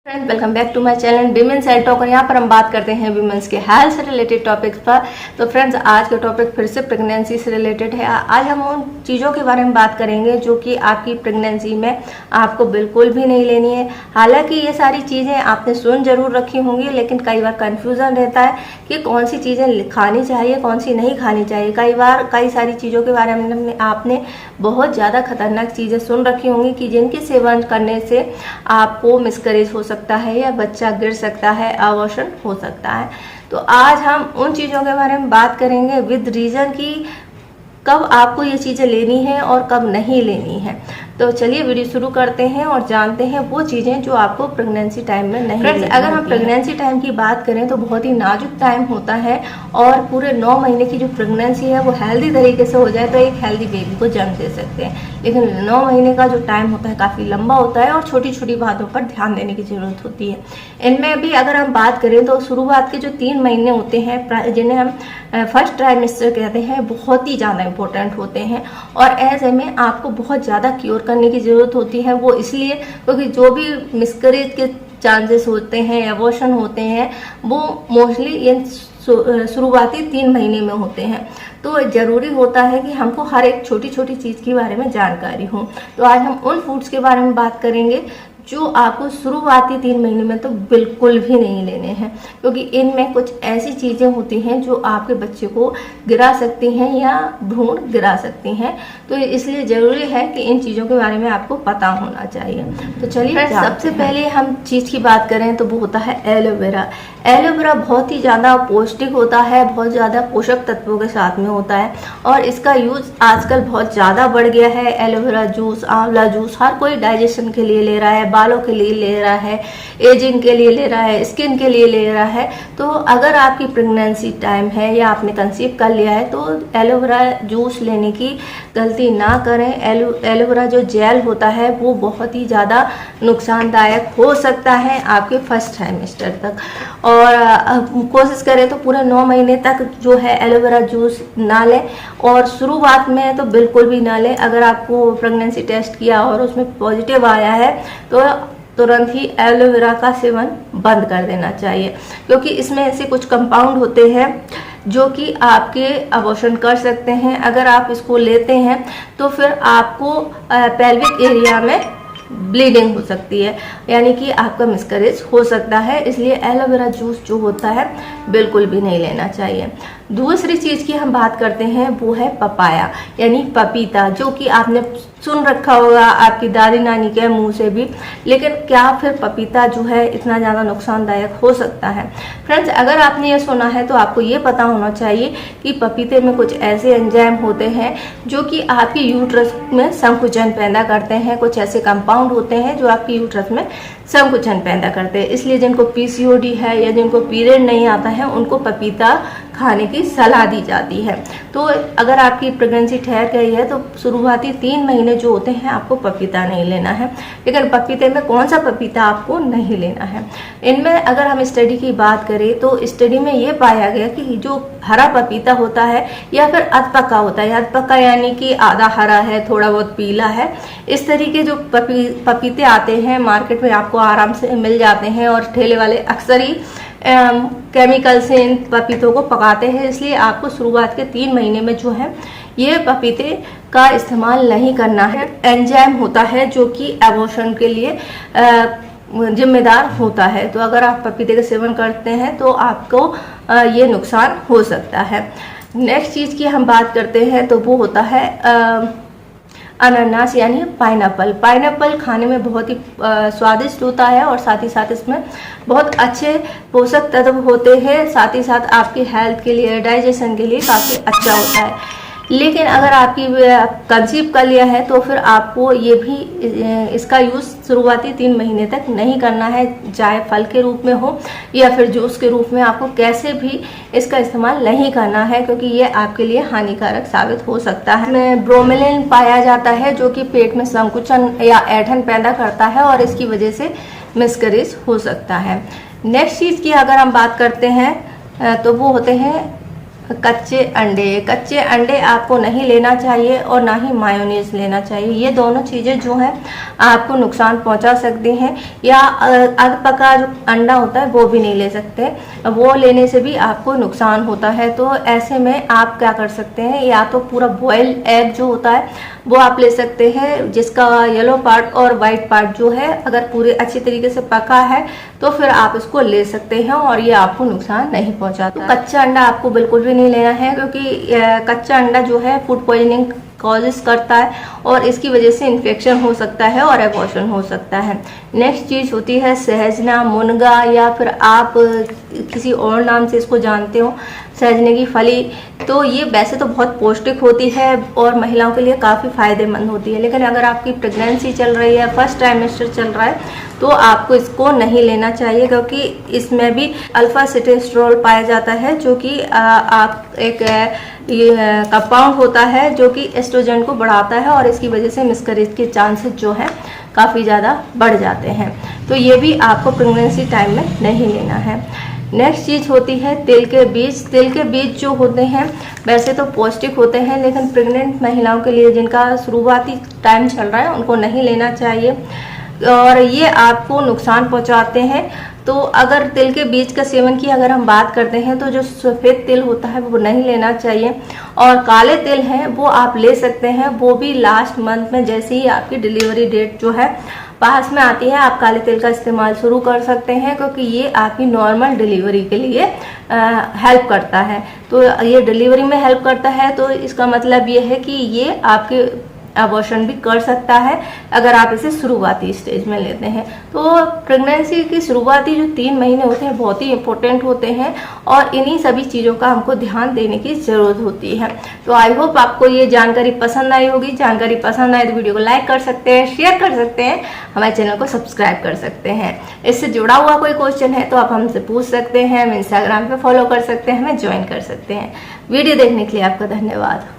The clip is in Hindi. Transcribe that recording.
Friends, welcome back to my channel women's health talk. और यहाँ पर हम बात करते हैं विमेंस के हेल्थ से रिलेटेड टॉपिक्स पर। तो फ्रेंड्स, आज का टॉपिक फिर से प्रेगनेंसी से रिलेटेड है। आज हम उन चीज़ों के बारे में बात करेंगे जो कि आपकी प्रेगनेंसी में आपको बिल्कुल भी नहीं लेनी है। हालांकि ये सारी चीज़ें आपने सुन जरूर रखी होंगी, लेकिन कई बार कन्फ्यूज़न रहता है कि कौन सी चीज़ें खानी चाहिए, कौन सी नहीं खानी चाहिए। कई बार कई सारी चीज़ों के बारे में आपने बहुत ज़्यादा खतरनाक चीज़ें सुन रखी होंगी कि जिनके सेवन करने से आपको मिसकैरेज हो सकता है या बच्चा गिर सकता है, अबॉर्शन हो सकता है। तो आज हम उन चीज़ों के बारे में बात करेंगे विद रीज़न कि कब आपको ये चीज़ें लेनी है और कब नहीं लेनी है। तो चलिए वीडियो शुरू करते हैं और जानते हैं वो चीज़ें जो आपको प्रेगनेंसी टाइम में नहीं लेनी। अगर हम प्रेगनेंसी टाइम की बात करें तो बहुत ही नाजुक टाइम होता है और पूरे 9 महीने की जो प्रेगनेंसी है वो हेल्दी तरीके से हो जाए तो एक हेल्दी बेबी को जन्म दे सकते हैं। लेकिन 9 महीने का जो टाइम होता है काफ़ी लंबा होता है और छोटी छोटी बातों पर ध्यान देने की ज़रूरत होती है। इनमें भी अगर हम बात करें तो शुरुआत के जो 3 महीने होते हैं, जिन्हें हम फर्स्ट ट्राइमेस्टर कहते हैं, बहुत ही ज़्यादा इंपॉर्टेंट होते हैं और ऐसे में आपको बहुत ज़्यादा क्योर करने की ज़रूरत होती है। वो इसलिए क्योंकि जो भी मिसकैरेज के चांसेस होते हैं, अबॉर्शन होते हैं, वो मोस्टली ये शुरुआती 3 महीने में होते हैं। तो ज़रूरी होता है कि हमको हर एक छोटी छोटी चीज़ के बारे में जानकारी हो। तो आज हम उन फूड्स के बारे में बात करेंगे जो आपको शुरुआती 3 महीने में तो बिल्कुल भी नहीं लेने हैं, क्योंकि इनमें कुछ ऐसी चीज़ें होती हैं जो आपके बच्चे को गिरा सकती हैं या भ्रूण गिरा सकती हैं। तो इसलिए ज़रूरी है कि इन चीज़ों के बारे में आपको पता होना चाहिए। तो चलिए सबसे पहले हम चीज़ की बात करें तो वो होता है एलोवेरा। एलोवेरा बहुत ही ज़्यादा पौष्टिक होता है, बहुत ज़्यादा पोषक तत्वों के साथ में होता है और इसका यूज़ आजकल बहुत ज़्यादा बढ़ गया है। एलोवेरा जूस, आंवला जूस, हर कोई डाइजेशन के लिए ले रहा है, बालों के लिए ले रहा है, एजिंग के लिए ले रहा है, स्किन के लिए ले रहा है। तो अगर आपकी प्रेगनेंसी टाइम है या आपने कंसीव कर लिया है तो एलोवेरा जूस लेने की गलती ना करें। एलोवेरा जो जेल होता है वो बहुत ही ज़्यादा नुकसानदायक हो सकता है आपके फर्स्ट ट्राइमेस्टर तक। और कोशिश करें तो पूरे 9 महीने तक जो है एलोवेरा जूस ना लें और शुरुआत में तो बिल्कुल भी ना लें। अगर आपको प्रेगनेंसी टेस्ट किया और उसमें पॉजिटिव आया है तो तुरंत ही एलोवेरा का सेवन बंद कर देना चाहिए, क्योंकि इसमें ऐसे कुछ कंपाउंड होते हैं जो कि आपके अबॉर्शन कर सकते हैं। अगर आप इसको लेते हैं तो फिर आपको पेल्विक एरिया में ब्लीडिंग हो सकती है, यानी कि आपका मिसकैरेज हो सकता है। इसलिए एलोवेरा जूस जो होता है बिल्कुल भी नहीं लेना चाहिए। दूसरी चीज़ की हम बात करते हैं वो है पपाया यानी पपीता, जो कि आपने सुन रखा होगा आपकी दादी नानी के मुंह से भी। लेकिन क्या फिर पपीता जो है इतना ज़्यादा नुकसानदायक हो सकता है? फ्रेंड्स, अगर आपने ये सुना है तो आपको ये पता होना चाहिए कि पपीते में कुछ ऐसे एंजाइम होते हैं जो कि आपके यूट्रस में संकुचन पैदा करते हैं। कुछ ऐसे कंपाउंड होते हैं जो आपके यूट्रस में संकुचन पैदा करते हैं। इसलिए जिनको पीसीओडी है या जिनको पीरियड नहीं आता है उनको पपीता खाने की सलाह दी जाती है। तो अगर आपकी प्रेगनेंसी ठहर गई है तो शुरुआती 3 महीने जो होते हैं आपको पपीता नहीं लेना है। लेकिन पपीते में कौन सा पपीता आपको नहीं लेना है? इनमें अगर हम स्टडी की बात करें तो स्टडी में ये पाया गया कि जो हरा पपीता होता है या फिर अधपका होता है, अधपका यानी कि आधा हरा है थोड़ा बहुत पीला है, इस तरीके जो पपीते आते हैं मार्केट में आपको आराम से मिल जाते हैं और ठेले वाले अक्सर ही केमिकल से इन पपीतों को पकाते हैं। इसलिए आपको शुरुआत के 3 महीने में जो है ये पपीते का इस्तेमाल नहीं करना है। एंजाइम होता है जो कि अबॉर्शन के लिए जिम्मेदार होता है। तो अगर आप पपीते का सेवन करते हैं तो आपको ये नुकसान हो सकता है। नेक्स्ट चीज़ की हम बात करते हैं तो वो होता है अनानास यानी पाइनएप्पल। पाइनएप्पल खाने में बहुत ही स्वादिष्ट होता है और साथ ही साथ इसमें बहुत अच्छे पोषक तत्व होते हैं। साथ ही साथ आपकी हेल्थ के लिए, डाइजेशन के लिए काफ़ी अच्छा होता है। लेकिन अगर आपकी कंसीव कर लिया है तो फिर आपको ये भी इसका यूज़ शुरुआती 3 महीने तक नहीं करना है, चाहे फल के रूप में हो या फिर जूस के रूप में। आपको कैसे भी इसका इस्तेमाल नहीं करना है, क्योंकि ये आपके लिए हानिकारक साबित हो सकता है। इसमें ब्रोमेलिन पाया जाता है जो कि पेट में संकुचन या ऐंठन पैदा करता है और इसकी वजह से मिसकैरेज हो सकता है। नेक्स्ट चीज़ की अगर हम बात करते हैं तो वो होते हैं कच्चे अंडे आपको नहीं लेना चाहिए और ना ही मायोनीज लेना चाहिए। ये दोनों चीज़ें जो हैं आपको नुकसान पहुंचा सकती हैं। या अध पका जो अंडा होता है वो भी नहीं ले सकते, वो लेने से भी आपको नुकसान होता है। तो ऐसे में आप क्या कर सकते हैं, या तो पूरा बॉइल्ड एग जो होता है वो आप ले सकते हैं, जिसका येलो पार्ट और वाइट पार्ट जो है अगर पूरे अच्छी तरीके से पका है तो फिर आप इसको ले सकते हैं और ये आपको नुकसान नहीं पहुंचाता। तो कच्चा अंडा आपको बिल्कुल भी नहीं लेना है, क्योंकि कच्चा अंडा जो है फूड पॉइजनिंग कॉजेस करता है और इसकी वजह से इन्फेक्शन हो सकता है और एबॉर्शन हो सकता है। नेक्स्ट चीज़ होती है सहजना, मुनगा, या फिर आप किसी और नाम से इसको जानते हो, सहजने की फली। तो ये वैसे तो बहुत पौष्टिक होती है और महिलाओं के लिए काफ़ी फायदेमंद होती है, लेकिन अगर आपकी प्रेगनेंसी चल रही है, फर्स्ट ट्राइमेस्टर चल रहा है, तो आपको इसको नहीं लेना चाहिए, क्योंकि इसमें भी अल्फा सिटेस्ट्रोल पाया जाता है, जो कि आप एक ये कंपाउंड होता है जो कि एस्ट्रोजन को बढ़ाता है और इसकी वजह से मिसकैरेज के चांसेस जो है काफ़ी ज़्यादा बढ़ जाते हैं। तो ये भी आपको प्रेगनेंसी टाइम में नहीं लेना है। नेक्स्ट चीज़ होती है तिल के बीज। तिल के बीज जो होते हैं वैसे तो पौष्टिक होते हैं, लेकिन प्रेग्नेंट महिलाओं के लिए जिनका शुरुआती टाइम चल रहा है उनको नहीं लेना चाहिए और ये आपको नुकसान पहुंचाते हैं। तो अगर तिल के बीज का सेवन की अगर हम बात करते हैं तो जो सफ़ेद तिल होता है वो नहीं लेना चाहिए, और काले तिल हैं वो आप ले सकते हैं, वो भी लास्ट मंथ में जैसे ही आपकी डिलीवरी डेट जो है पास में आती है आप काले तिल का इस्तेमाल शुरू कर सकते हैं, क्योंकि ये आपकी नॉर्मल डिलीवरी के लिए हेल्प करता है। तो ये डिलीवरी में हेल्प करता है, तो इसका मतलब ये है कि ये आपके अबॉर्शन भी कर सकता है अगर आप इसे शुरुआती स्टेज में लेते हैं। तो प्रेगनेंसी की शुरुआती जो 3 महीने होते हैं बहुत ही इंपॉर्टेंट होते हैं और इन्हीं सभी चीज़ों का हमको ध्यान देने की ज़रूरत होती है। तो आई होप आपको ये जानकारी पसंद आई होगी। जानकारी पसंद आए तो वीडियो को लाइक कर सकते हैं, शेयर कर सकते हैं, हमारे चैनल को सब्सक्राइब कर सकते हैं। इससे जुड़ा हुआ कोई क्वेश्चन है तो आप हमसे पूछ सकते हैं, हम इंस्टाग्राम पर फॉलो कर सकते हैं, हमें ज्वाइन कर सकते हैं। वीडियो देखने के लिए आपका धन्यवाद।